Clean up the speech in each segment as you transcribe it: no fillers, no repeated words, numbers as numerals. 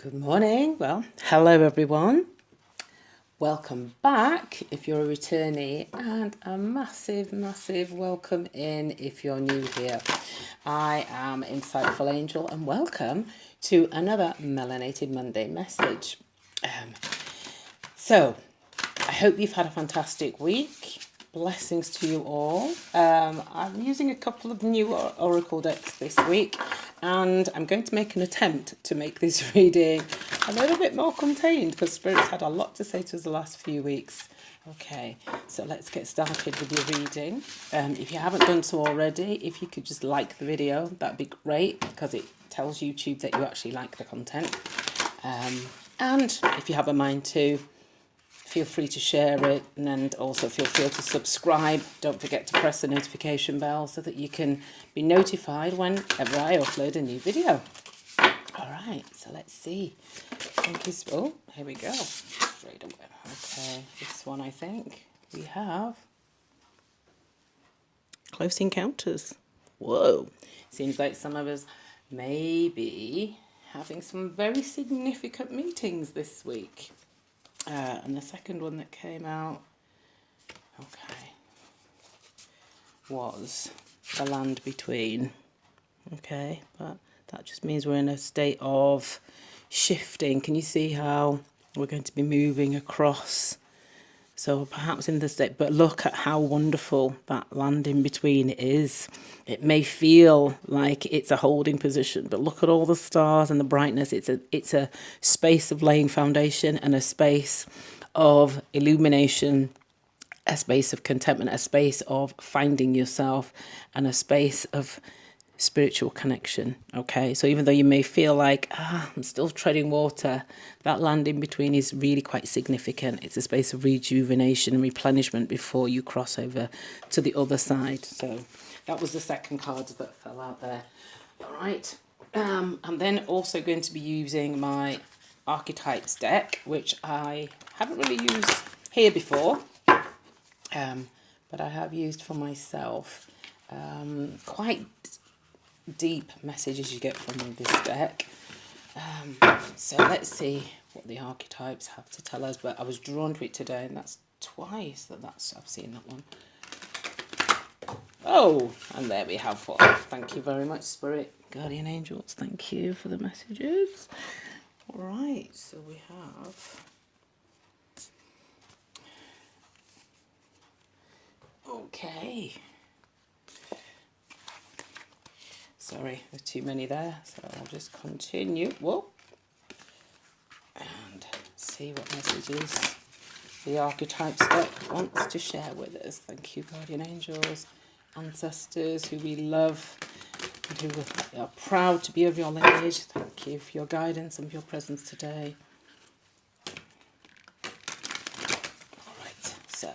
Good morning. Well, hello everyone. Welcome back if you're a returnee, and a massive welcome in if you're new here. I am Insightful Angel and welcome to another Melanated Monday message. So, I hope you've had a fantastic week. Blessings to you all. I'm using a couple of new oracle decks this week, and I'm going to make an attempt to make this reading a little bit more contained because Spirit's had a lot to say to us the last few weeks. Okay, so let's get started with your reading. If you haven't done so already, if you could just like the video, that'd be great because it tells YouTube that you actually like the content. And if you have a mind to, feel free to share it, and also feel free to subscribe. Don't forget to press the notification bell so that you can be notified whenever I upload a new video. All right, so let's see. Oh, here we go. Straight away. Okay, this one I think we have Close Encounters. Whoa. Seems like some of us may be having some very significant meetings this week. And the second one that came out, okay, was The Land Between. Okay, but that just means we're in a state of shifting. Can you see how we're going to be moving across? So perhaps in the state, but look at how wonderful that land in between is. It may feel like it's a holding position, but look at all the stars and the brightness. It's a space of laying foundation and a space of illumination, a space of contentment, a space of finding yourself, and a space of spiritual connection. Okay, so even though you may feel like I'm still treading water, that land in between is really quite significant. It's a space of rejuvenation and replenishment before you cross over to the other side. So that was the second card that fell out there. All right, I'm then also going to be using my archetypes deck, which I haven't really used here before, but I have used for myself. Quite deep messages you get from this deck. So let's see what the archetypes have to tell us. But I was drawn to it today, and that's twice I've seen that one. Oh, and there we have one. Thank you very much, Spirit, Guardian Angels. Thank you for the messages. All right, so we have okay. Sorry, there's too many there, so I'll just continue. Whoa. And see what messages the archetypes deck wants to share with us. Thank you, Guardian Angels, ancestors who we love and who are proud to be of your lineage. Thank you for your guidance and for your presence today. All right, so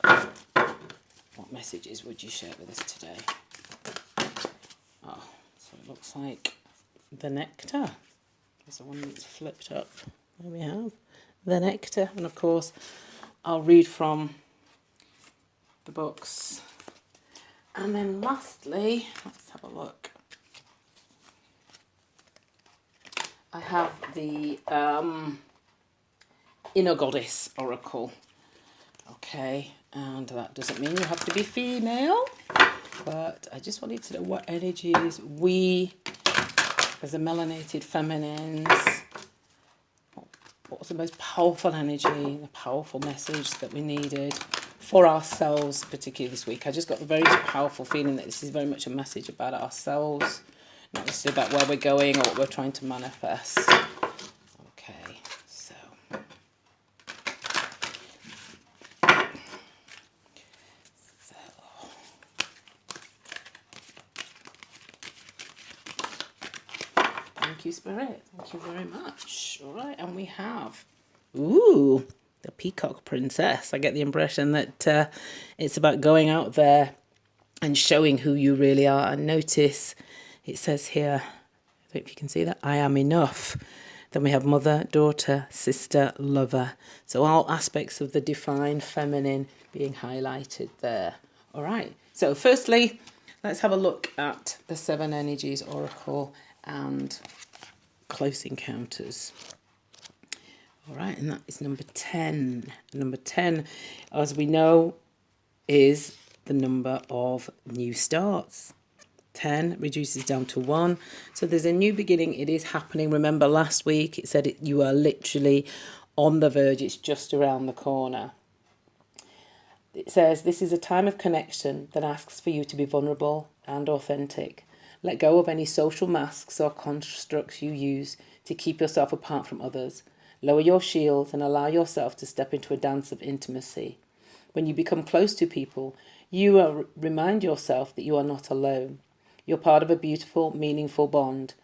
what messages would you share with us today? Oh. So it looks like the nectar is the one that's flipped up. There we have the nectar. And of course, I'll read from the books. And then lastly, let's have a look. I have the Inner Goddess Oracle. Okay, and that doesn't mean you have to be female. But I just wanted to know what energies we, as the melanated feminines, what was the most powerful energy, the powerful message that we needed for ourselves, particularly this week. I just got a very powerful feeling that this is very much a message about ourselves, not just about where we're going or what we're trying to manifest. Okay, so. Thank you, Spirit. Thank you very much. All right, and we have, the Peacock Princess. I get the impression that it's about going out there and showing who you really are. And notice it says here, I don't know if you can see that, I am enough. Then we have mother, daughter, sister, lover. So all aspects of the divine feminine being highlighted there. All right, so firstly, let's have a look at the Seven Energies Oracle and Close Encounters. All right, and that is number 10. Number 10, as we know, is the number of new starts. 10 reduces down to 1. So there's a new beginning. It is happening. Remember last week it said you are literally on the verge. It's just around the corner. It says this is a time of connection that asks for you to be vulnerable and authentic. Let go of any social masks or constructs you use to keep yourself apart from others. Lower your shields and allow yourself to step into a dance of intimacy. When you become close to people, you remind yourself that you are not alone. You're part of a beautiful, meaningful bond.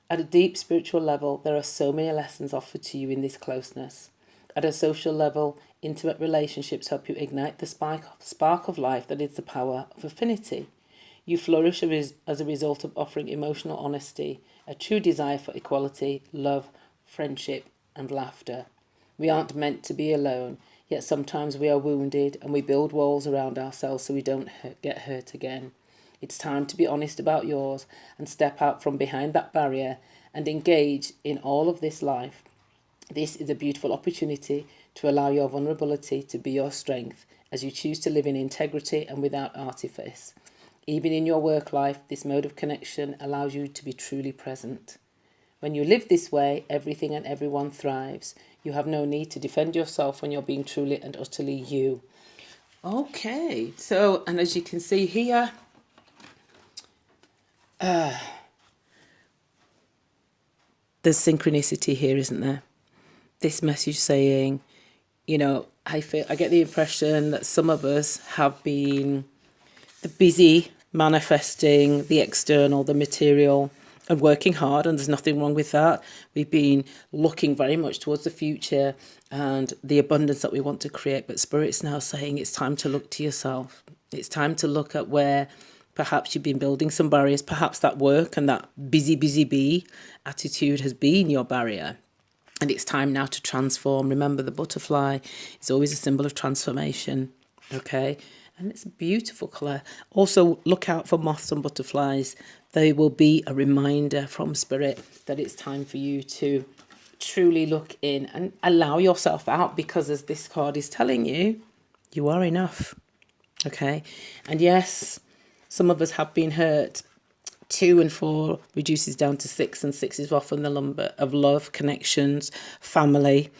At a deep spiritual level, there are so many lessons offered to you in this closeness. At a social level, intimate relationships help you ignite the spark of life that is the power of affinity. You flourish as a result of offering emotional honesty, a true desire for equality, love, friendship, and laughter. We aren't meant to be alone, yet sometimes we are wounded and we build walls around ourselves so we don't get hurt again. It's time to be honest about yours and step out from behind that barrier and engage in all of this life. This is a beautiful opportunity to allow your vulnerability to be your strength as you choose to live in integrity and without artifice. Even in your work life, this mode of connection allows you to be truly present. When you live this way, everything and everyone thrives. You have no need to defend yourself when you're being truly and utterly you. Okay, so, and as you can see here, there's synchronicity here, isn't there? This message saying, you know, I get the impression that some of us have been the busy manifesting the external, the material, and working hard, and there's nothing wrong with that. We've been looking very much towards the future and the abundance that we want to create, but Spirit's now saying it's time to look to yourself. It's time to look at where perhaps you've been building some barriers. Perhaps that work and that busy bee attitude has been your barrier. And it's time now to transform. Remember, the butterfly is always a symbol of transformation. Okay? And it's a beautiful colour. Also, look out for moths and butterflies. They will be a reminder from Spirit that it's time for you to truly look in and allow yourself out, because as this card is telling you, you are enough. Okay? And yes, some of us have been hurt. 2 and 4 reduces down to 6, and 6 is often the number of love, connections, family,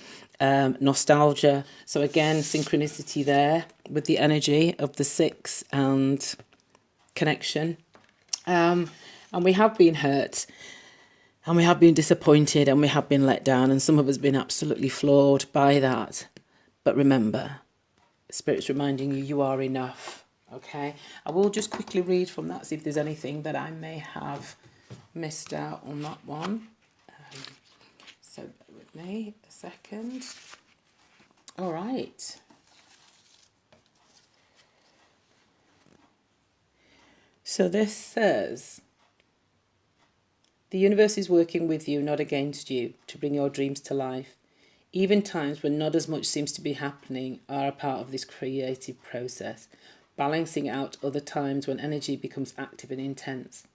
nostalgia. So again, synchronicity there with the energy of the 6 and connection. And we have been hurt, and we have been disappointed, and we have been let down, and some of us have been absolutely floored by that. But remember, Spirit's reminding you, you are enough. Okay, I will just quickly read from that, see if there's anything that I may have missed out on that one. So bear with me a second. All right. So this says, the universe is working with you, not against you, to bring your dreams to life. Even times when not as much seems to be happening are a part of this creative process, balancing out other times when energy becomes active and intense.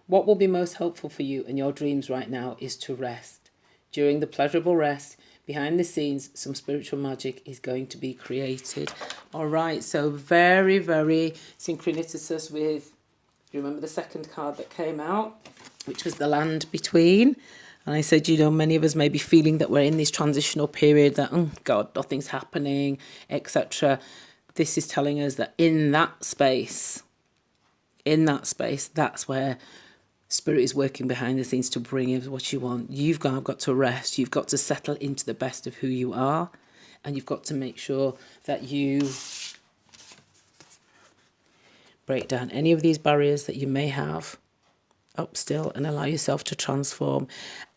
What will be most helpful for you and your dreams right now is to rest. During the pleasurable rest, behind the scenes, some spiritual magic is going to be created. All right, so very, very synchronicious with, you remember the second card that came out, which was the land between. And I said, you know, many of us may be feeling that we're in this transitional period, that, oh God, nothing's happening, etc. This is telling us that in that space, that's where Spirit is working behind the scenes to bring you what you want. You've got to rest. You've got to settle into the best of who you are. And you've got to make sure that you break down any of these barriers that you may have up still and allow yourself to transform.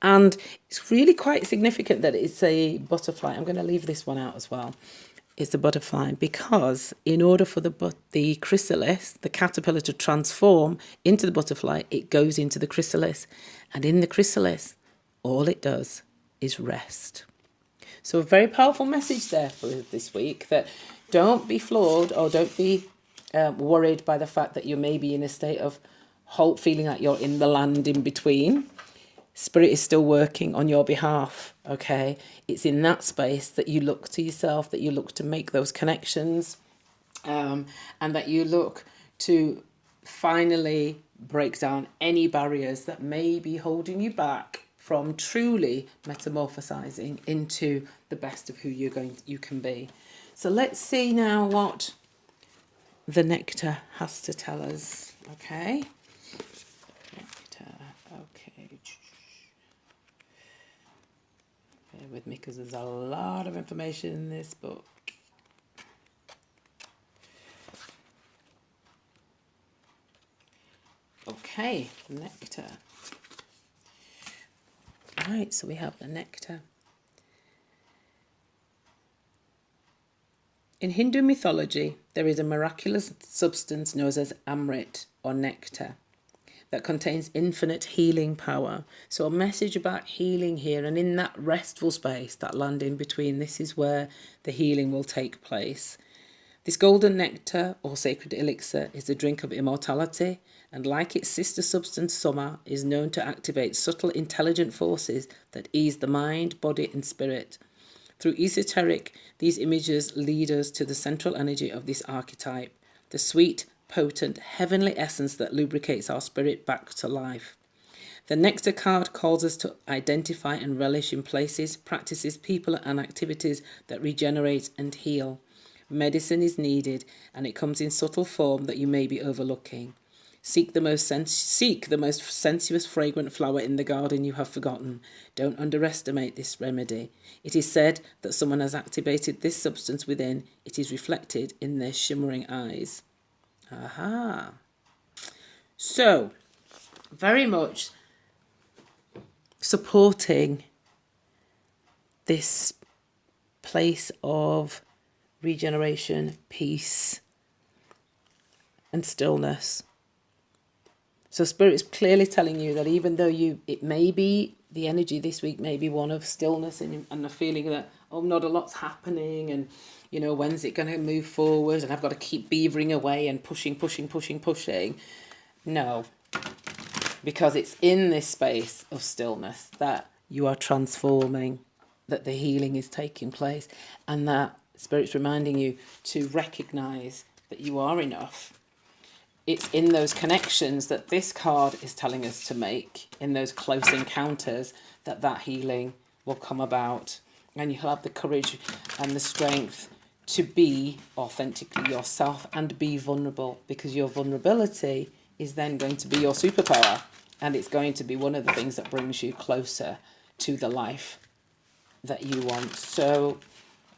And it's really quite significant that it's a butterfly. I'm going to leave this one out as well. It's a butterfly, because in order for the chrysalis, the caterpillar, to transform into the butterfly, it goes into the chrysalis. And in the chrysalis, all it does is rest. So a very powerful message there for this week, that don't be flawed, or don't be worried by the fact that you may be in a state of hope, feeling like you're in the land in between. Spirit is still working on your behalf, okay? It's in that space that you look to yourself, that you look to make those connections, and that you look to finally break down any barriers that may be holding you back from truly metamorphosizing into the best of who you can be. So let's see now what the nectar has to tell us, okay? Nectar, okay. Bear with me because there's a lot of information in this book. Okay, nectar. Right, so we have the nectar. In Hindu mythology, there is a miraculous substance known as amrit, or nectar, that contains infinite healing power. So a message about healing here, and in that restful space, that land in between, this is where the healing will take place. This golden nectar, or sacred elixir, is the drink of immortality, and like its sister substance soma, is known to activate subtle intelligent forces that ease the mind, body and spirit. Through esoteric, these images lead us to the central energy of this archetype, the sweet, potent, heavenly essence that lubricates our spirit back to life. The nectar card calls us to identify and relish in places, practices, people and activities that regenerate and heal. Medicine is needed, and it comes in subtle form that you may be overlooking. Seek the most sensuous, fragrant flower in the garden you have forgotten. Don't underestimate this remedy. It is said that someone has activated this substance within. It is reflected in their shimmering eyes. Aha. So, very much supporting this place of regeneration, peace, and stillness. So Spirit is clearly telling you that even though it may be, the energy this week may be one of stillness and the feeling that, oh, not a lot's happening, and, you know, when's it going to move forward, and I've got to keep beavering away and pushing. No, because it's in this space of stillness that you are transforming, that the healing is taking place, and that Spirit's reminding you to recognize that you are enough. It's in those connections that this card is telling us to make, in those close encounters, that healing will come about. And you'll have the courage and the strength to be authentically yourself and be vulnerable, because your vulnerability is then going to be your superpower. And it's going to be one of the things that brings you closer to the life that you want. So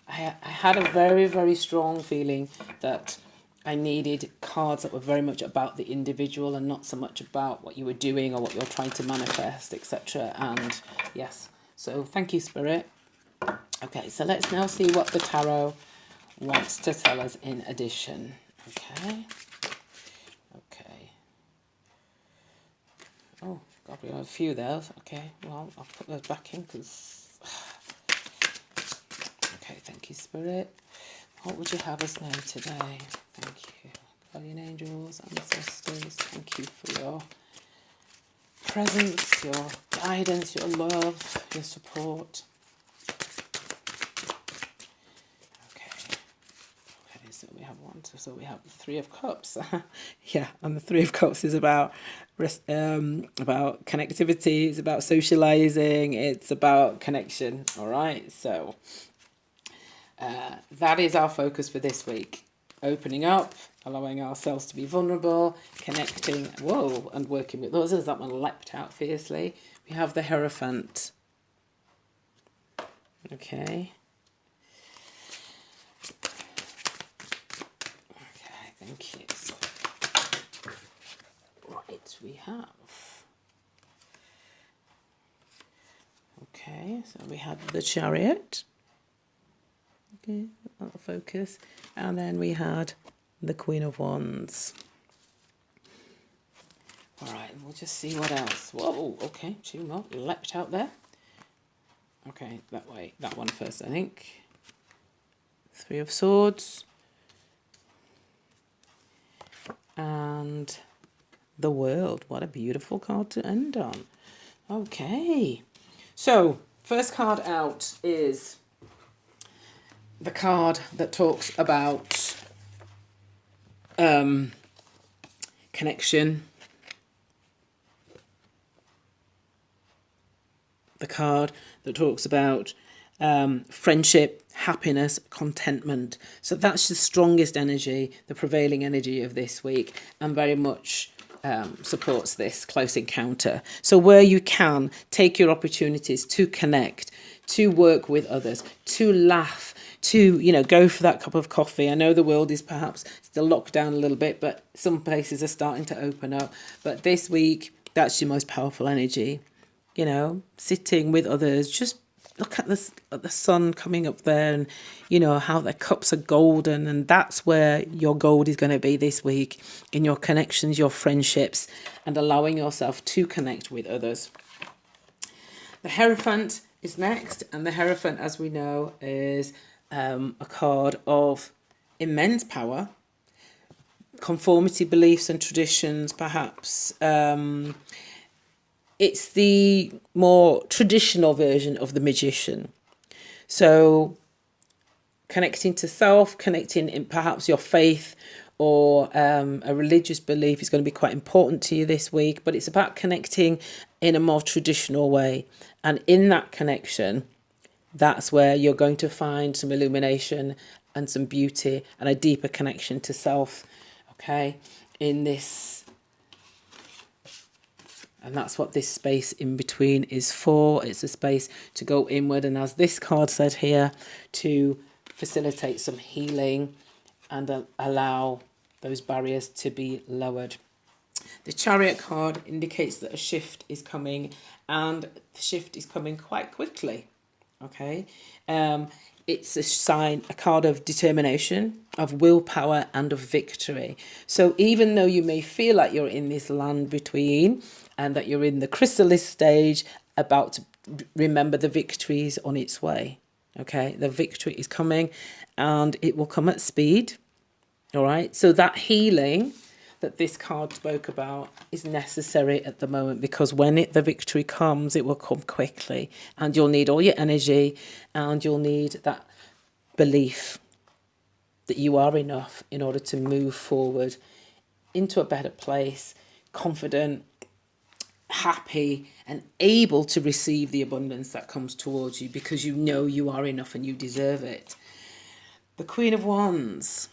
I had a very, very strong feeling that I needed cards that were very much about the individual and not so much about what you were doing or what you're trying to manifest, etc. And yes, so thank you, Spirit. Okay, so let's now see what the tarot wants to tell us in addition. Okay. Oh, God, we have a few there. Okay, well, I'll put those back in because... Okay, thank you, Spirit. What would you have us know today? Thank you. Guardian angels, ancestors, thank you for your presence, your guidance, your love, your support. Okay, so we have so we have the Three of Cups. Yeah, and the Three of Cups is about connectivity, it's about socializing, it's about connection. All right, so that is our focus for this week. Opening up, allowing ourselves to be vulnerable, connecting, and working with others. That one leapt out fiercely. We have the Hierophant. Okay. Okay, thank you. Right, we have. Okay, so we have the Chariot. Okay, that'll focus. And then we had the Queen of Wands. All right, we'll just see what else. Whoa, okay, two more leapt out there. Okay, that way, that one first, I think. Three of Swords. And the World. What a beautiful card to end on. Okay. So, first card out is the card that talks about connection. The card that talks about friendship, happiness, contentment. So that's the strongest energy, the prevailing energy of this week, and very much supports this close encounter. So where you can, take your opportunities to connect, to work with others, to laugh, to, you know, go for that cup of coffee. I know the world is perhaps still locked down a little bit, but some places are starting to open up. But this week, that's your most powerful energy. You know, sitting with others, just look at the sun coming up there, and you know how their cups are golden, and that's where your gold is going to be this week, in your connections, your friendships, and allowing yourself to connect with others. The Hierophant is next, and the Hierophant, as we know, is a card of immense power, conformity, beliefs and traditions, perhaps. It's the more traditional version of the magician. So connecting to self, connecting in perhaps your faith or a religious belief is going to be quite important to you this week, but it's about connecting in a more traditional way. And in that connection, that's where you're going to find some illumination and some beauty and a deeper connection to self, okay, in this. And that's what this space in between is for. It's a space to go inward, and as this card said here, to facilitate some healing and allow those barriers to be lowered. The Chariot card indicates that a shift is coming, and the shift is coming quite quickly. Okay, it's a sign, a card of determination, of willpower, and of victory. So even though you may feel like you're in this land between, and that you're in the chrysalis stage, about to remember the victory is on its way. Okay, the victory is coming, and it will come at speed. All right, so that healing that this card spoke about is necessary at the moment, because when the victory comes, it will come quickly, and you'll need all your energy, and you'll need that belief that you are enough in order to move forward into a better place, confident, happy, and able to receive the abundance that comes towards you, because you know you are enough and you deserve it. The Queen of Wands.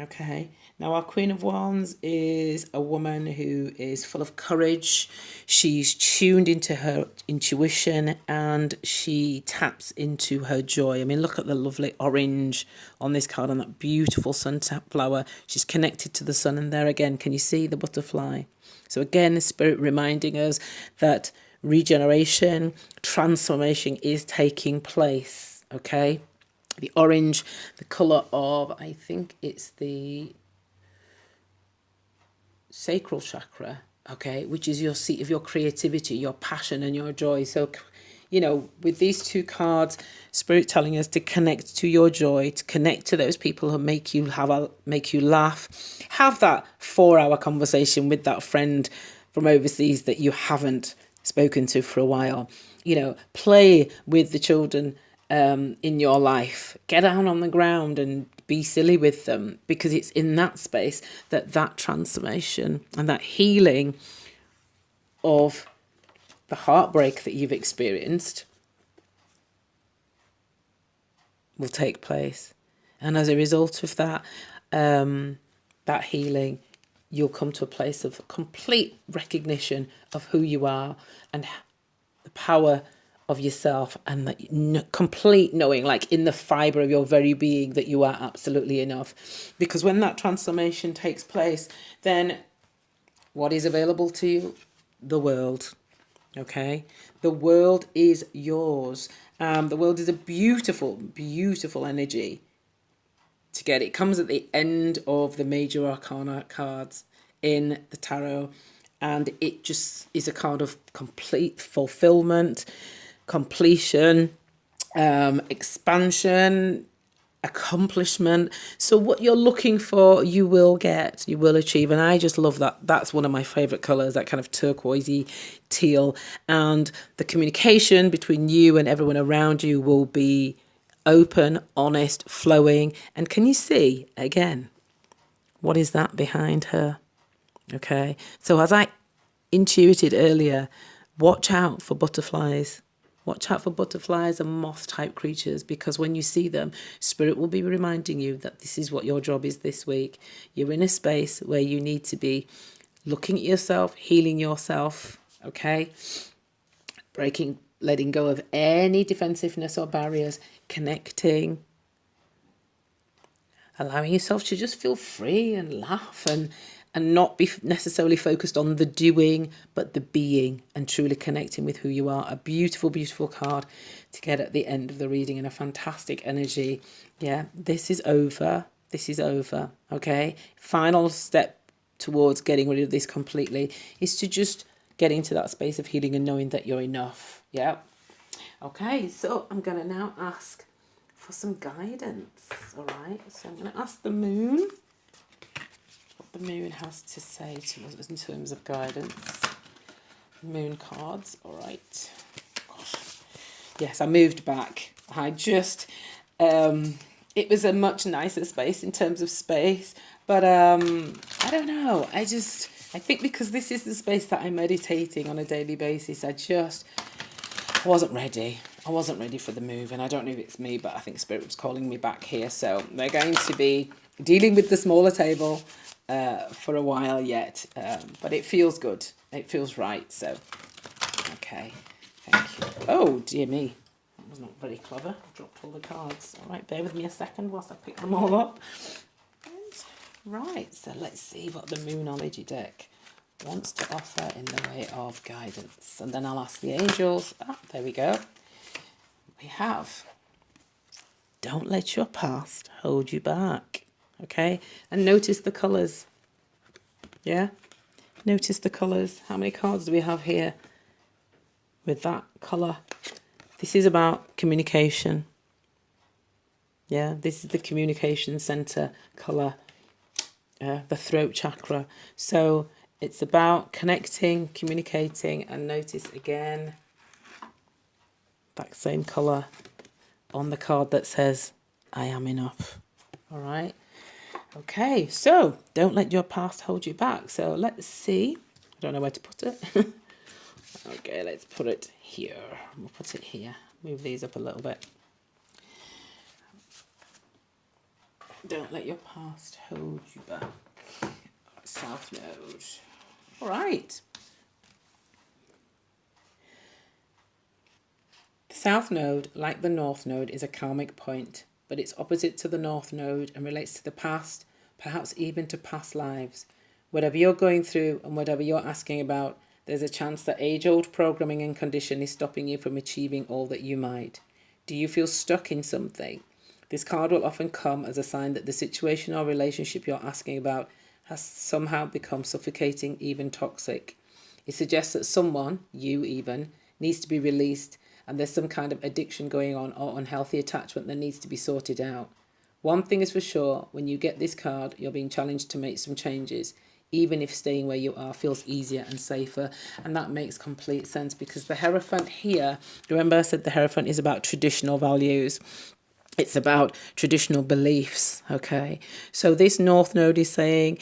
Okay, now our Queen of Wands is a woman who is full of courage. She's tuned into her intuition, and she taps into her joy. I mean, look at the lovely orange on this card, on that beautiful sunflower. She's connected to the sun, and there again, can you see the butterfly? So again, the spirit reminding us that regeneration, transformation is taking place, okay? The orange, the colour of, I think it's the sacral chakra, okay, which is your seat of your creativity, your passion and your joy. So, you know, with these two cards, Spirit telling us to connect to your joy, to connect to those people who make you laugh, have that 4-hour conversation with that friend from overseas that you haven't spoken to for a while. You know, play with the children in your life. Get down on the ground and be silly with them, because it's in that space that transformation and that healing of the heartbreak that you've experienced will take place. And as a result of that, that healing, you'll come to a place of complete recognition of who you are and the power of yourself, and that complete knowing, like in the fibre of your very being, that you are absolutely enough. Because when that transformation takes place, then what is available to you? The world. Okay? The world is yours. The world is a beautiful, beautiful energy to get. It comes at the end of the major arcana cards in the tarot, and it just is a card of complete fulfillment, completion, expansion, accomplishment. So what you're looking for, you will get, you will achieve. And I just love that. That's one of my favorite colors, that kind of turquoisey teal. And the communication between you and everyone around you will be open, honest, flowing. And can you see again, what is that behind her? Okay. So as I intuited earlier, watch out for butterflies. Watch out for butterflies and moth type creatures, because when you see them, Spirit will be reminding you that this is what your job is this week. You're in a space where you need to be looking at yourself, healing yourself, okay? Letting go of any defensiveness or barriers, connecting, allowing yourself to just feel free and laugh and not be necessarily focused on the doing, but the being, and truly connecting with who you are. A beautiful, beautiful card to get at the end of the reading, and a fantastic energy. Yeah, this is over. This is over, okay? Final step towards getting rid of this completely is to just get into that space of healing and knowing that you're enough. Yeah. Okay, so I'm going to now ask for some guidance, all right? So I'm going to ask the moon what the moon has to say to us in terms of guidance. Moon cards, all right. Gosh. Yes, I moved back. I just, it was a much nicer space in terms of space, but I don't know. I think because this is the space that I'm meditating on a daily basis, I wasn't ready. I wasn't ready for the move, and I don't know if it's me, but I think Spirit was calling me back here. So they're going to be dealing with the smaller table for a while yet, but it feels good. It feels right. So, okay, thank you. Oh, dear me. That was not very clever. I dropped all the cards. All right, bear with me a second whilst I pick them all up. Right, so let's see what the Moonology deck wants to offer in the way of guidance. And then I'll ask the angels. Ah, there we go. We have, don't let your past hold you back. Okay, and notice the colours. Yeah, notice the colours. How many cards do we have here with that colour? This is about communication. Yeah, this is the communication centre colour, the throat chakra. So it's about connecting, communicating, and notice again that same colour on the card that says, I am enough. All right. Okay, so don't let your past hold you back. So let's see. I don't know where to put it. Okay, let's put it here. We'll put it here. Move these up a little bit. Don't let your past hold you back. South Node. All right. The South Node, like the North Node, is a karmic point, but it's opposite to the North Node and relates to the past, perhaps even to past lives. Whatever you're going through and whatever you're asking about, there's a chance that age-old programming and condition is stopping you from achieving all that you might. Do you feel stuck in something? This card will often come as a sign that the situation or relationship you're asking about has somehow become suffocating, even toxic. It suggests that someone, you even, needs to be released, and there's some kind of addiction going on or unhealthy attachment that needs to be sorted out. One thing is for sure, when you get this card, you're being challenged to make some changes, even if staying where you are feels easier and safer. And that makes complete sense, because the Hierophant here, remember I said the Hierophant is about traditional values. It's about traditional beliefs, okay? So this North Node is saying,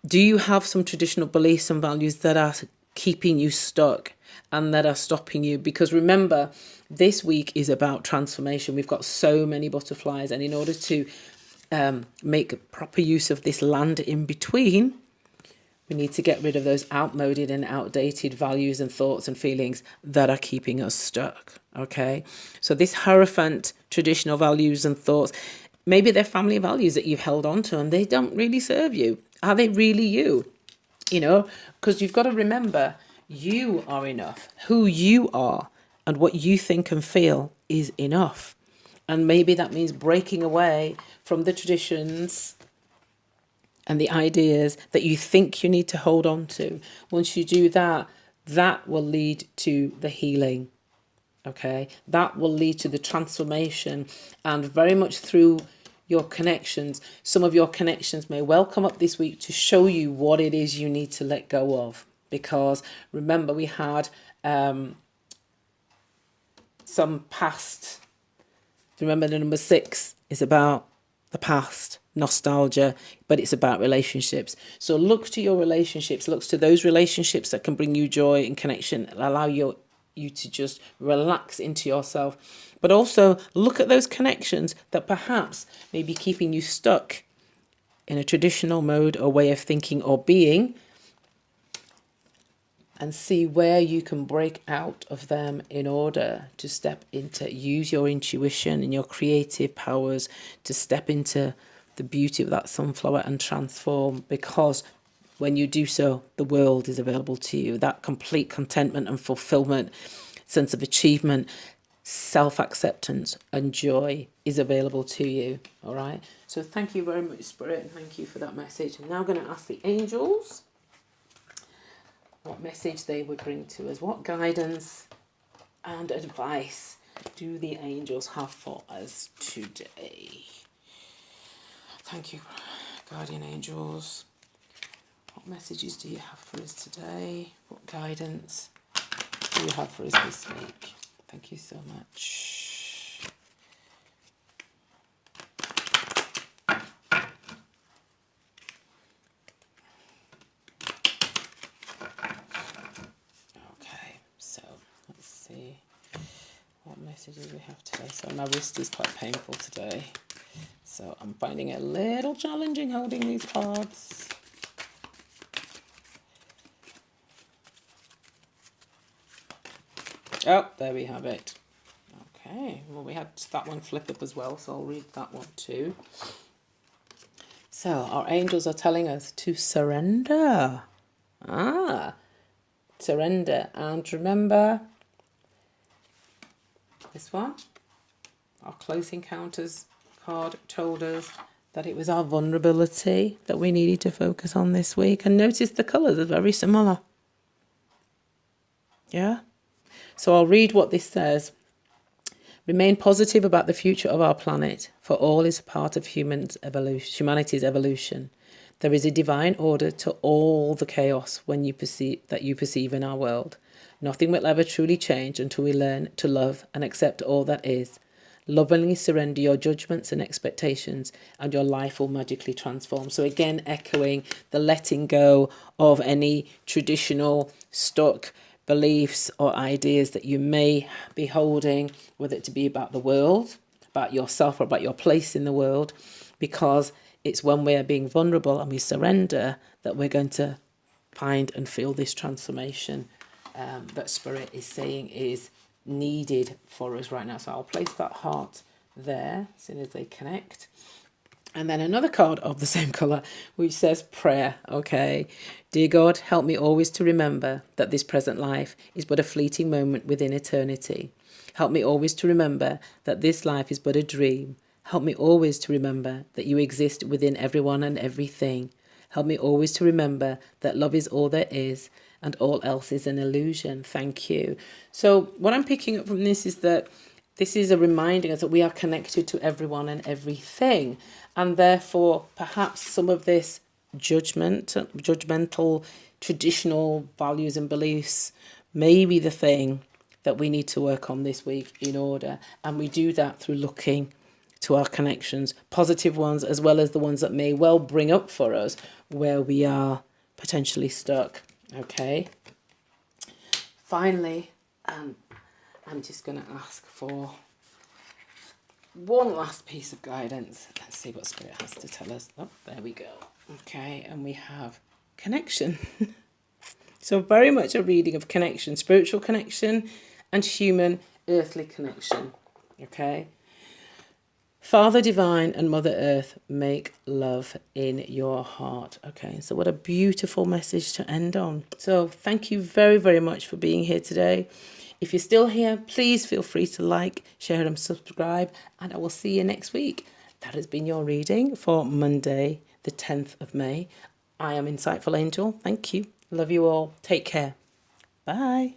do you have some traditional beliefs and values that are keeping you stuck and that are stopping you? Because remember, this week is about transformation. We've got so many butterflies, and in order to make proper use of this land in between, we need to get rid of those outmoded and outdated values and thoughts and feelings that are keeping us stuck, okay? So this Hierophant, traditional values and thoughts, maybe they're family values that you've held on to and they don't really serve you. Are they really you? You know, because you've got to remember, you are enough. Who you are and what you think and feel is enough. And maybe that means breaking away from the traditions and the ideas that you think you need to hold on to. Once you do that, that will lead to the healing. Okay, that will lead to the transformation, and very much through your connections. Some of your connections may well come up this week to show you what it is you need to let go of. Because remember, we had some past. Remember, the number 6 is about the past, nostalgia, but it's about relationships. So look to your relationships, look to those relationships that can bring you joy and connection, allow you to just relax into yourself. But also look at those connections that perhaps may be keeping you stuck in a traditional mode or way of thinking or being, and see where you can break out of them in order to step into, use your intuition and your creative powers to step into the beauty of that sunflower and transform. Because when you do so, the world is available to you. That complete contentment and fulfillment, sense of achievement, self-acceptance and joy is available to you. All right. So thank you very much, Spirit, and thank you for that message. I'm now going to ask the angels what message they would bring to us. What guidance and advice do the angels have for us today? Thank you, guardian angels. What messages do you have for us today? What guidance do you have for us this week? Thank you so much. What messages we have today? So my wrist is quite painful today, so I'm finding it a little challenging holding these cards. Oh, there we have it. Okay, well, we had that one flip up as well, so I'll read that one too. So our angels are telling us to surrender. Surrender. And remember this one, our Close Encounters card told us that it was our vulnerability that we needed to focus on this week. And notice the colours are very similar. Yeah? So I'll read what this says. Remain positive about the future of our planet, for all is part of humanity's evolution. There is a divine order to all the chaos you perceive in our world. Nothing will ever truly change until we learn to love and accept all that is. Lovingly surrender your judgments and expectations, and your life will magically transform. So again, echoing the letting go of any traditional stuck beliefs or ideas that you may be holding, whether it to be about the world, about yourself, or about your place in the world, because it's when we're being vulnerable and we surrender that we're going to find and feel this transformation that Spirit is saying is needed for us right now. So I'll place that heart there as soon as they connect. And then another card of the same colour, which says prayer, okay? Dear God, help me always to remember that this present life is but a fleeting moment within eternity. Help me always to remember that this life is but a dream. Help me always to remember that you exist within everyone and everything. Help me always to remember that love is all there is and all else is an illusion. Thank you. So what I'm picking up from this is that this is a reminding us that we are connected to everyone and everything. And therefore, perhaps some of this judgmental, traditional values and beliefs may be the thing that we need to work on this week in order. And we do that through looking to our connections, positive ones, as well as the ones that may well bring up for us where we are potentially stuck. Okay. Finally, I'm just going to ask for one last piece of guidance. Let's see what Spirit has to tell us. Oh, there we go. Okay, and we have connection. So very much a reading of connection, spiritual connection and human earthly connection. Okay. Father Divine and Mother Earth, make love in your heart. Okay, so what a beautiful message to end on. So thank you very, very much for being here today. If you're still here, please feel free to like, share and subscribe, and I will see you next week. That has been your reading for Monday, the 10th of May. I am Insightful Angel. Thank you. Love you all. Take care. Bye.